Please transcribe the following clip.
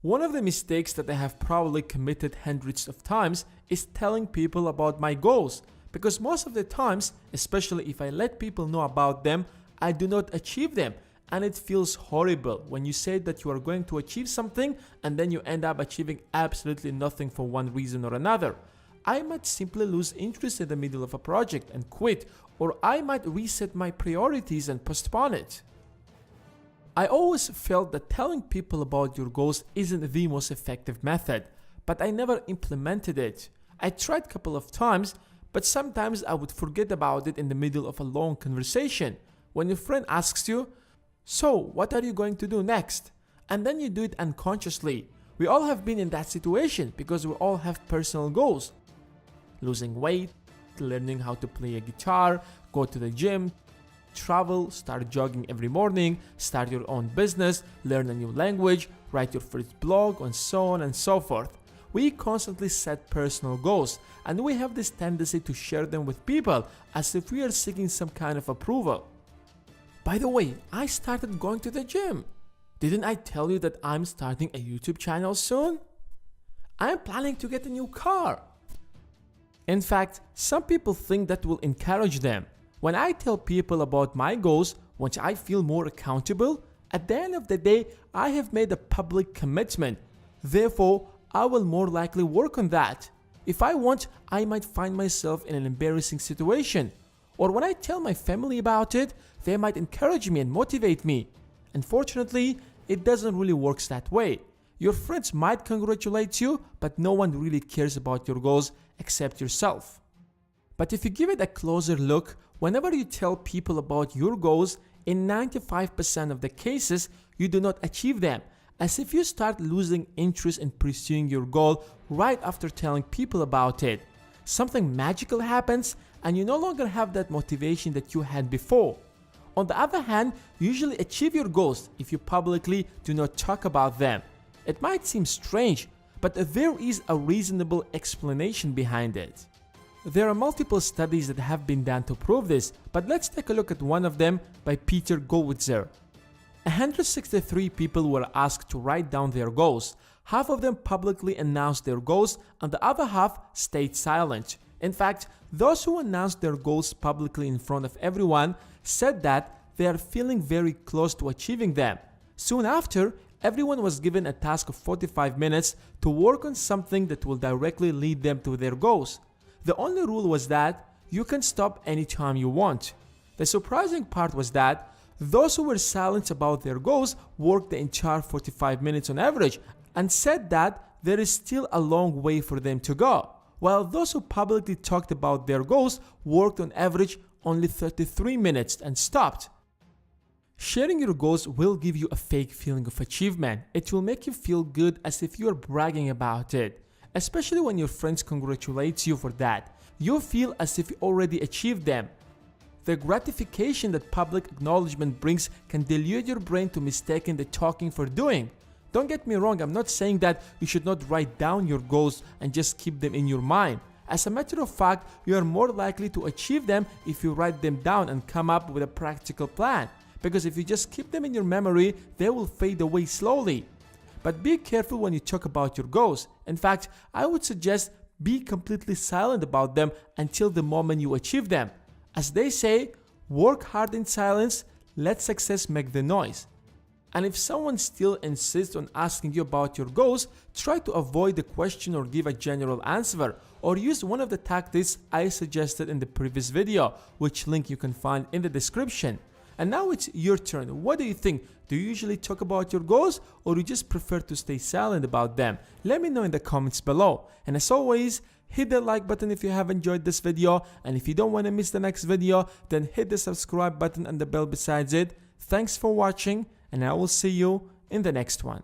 One of the mistakes that I have probably committed hundreds of times is telling people about my goals, because most of the times, especially if I let people know about them, I do not achieve them, and it feels horrible when you say that you are going to achieve something and then you end up achieving absolutely nothing for one reason or another. I might simply lose interest in the middle of a project and quit, or I might reset my priorities and postpone it. I always felt that telling people about your goals isn't the most effective method, but I never implemented it. I tried a couple of times, but sometimes I would forget about it in the middle of a long conversation. When your friend asks you, "So, what are you going to do next?" And then you do it unconsciously. We all have been in that situation because we all have personal goals. Losing weight, learning how to play a guitar, go to the gym, travel, start jogging every morning, start your own business, learn a new language, write your first blog, and so on and so forth. We constantly set personal goals, and we have this tendency to share them with people as if we are seeking some kind of approval. By the way, I started going to the gym. Didn't I tell you that I'm starting a YouTube channel soon? I'm planning to get a new car. In fact, some people think that will encourage them. When I tell people about my goals, once I feel more accountable, at the end of the day, I have made a public commitment. Therefore, I will more likely work on that. If I want, I might find myself in an embarrassing situation. Or when I tell my family about it, they might encourage me and motivate me. Unfortunately, it doesn't really work that way. Your friends might congratulate you, but no one really cares about your goals except yourself. But if you give it a closer look, whenever you tell people about your goals, in 95% of the cases, you do not achieve them, as if you start losing interest in pursuing your goal right after telling people about it. Something magical happens and you no longer have that motivation that you had before. On the other hand, you usually achieve your goals if you publicly do not talk about them. It might seem strange, but there is a reasonable explanation behind it. There are multiple studies that have been done to prove this, but let's take a look at one of them by Peter Goldwitzer. 163 people were asked to write down their goals. Half of them publicly announced their goals and the other half stayed silent. In fact, those who announced their goals publicly in front of everyone said that they are feeling very close to achieving them. Soon after, everyone was given a task of 45 minutes to work on something that will directly lead them to their goals. The only rule was that you can stop anytime you want. The surprising part was that those who were silent about their goals worked the entire 45 minutes on average and said that there is still a long way for them to go, while those who publicly talked about their goals worked on average only 33 minutes and stopped. Sharing your goals will give you a fake feeling of achievement. It will make you feel good as if you are bragging about it. Especially when your friends congratulate you for that. You feel as if you already achieved them. The gratification that public acknowledgement brings can delude your brain to mistaking the talking for doing. Don't get me wrong, I'm not saying that you should not write down your goals and just keep them in your mind. As a matter of fact, you are more likely to achieve them if you write them down and come up with a practical plan. Because if you just keep them in your memory, they will fade away slowly. But be careful when you talk about your goals. In fact, I would suggest be completely silent about them until the moment you achieve them. As they say, work hard in silence, let success make the noise. And if someone still insists on asking you about your goals, try to avoid the question or give a general answer, or use one of the tactics I suggested in the previous video, which link you can find in the description. And now it's your turn. What do you think? Do you usually talk about your goals, or do you just prefer to stay silent about them? Let me know in the comments below. And as always, hit the like button if you have enjoyed this video, and if you don't want to miss the next video, then hit the subscribe button and the bell besides it. Thanks for watching, and I will see you in the next one.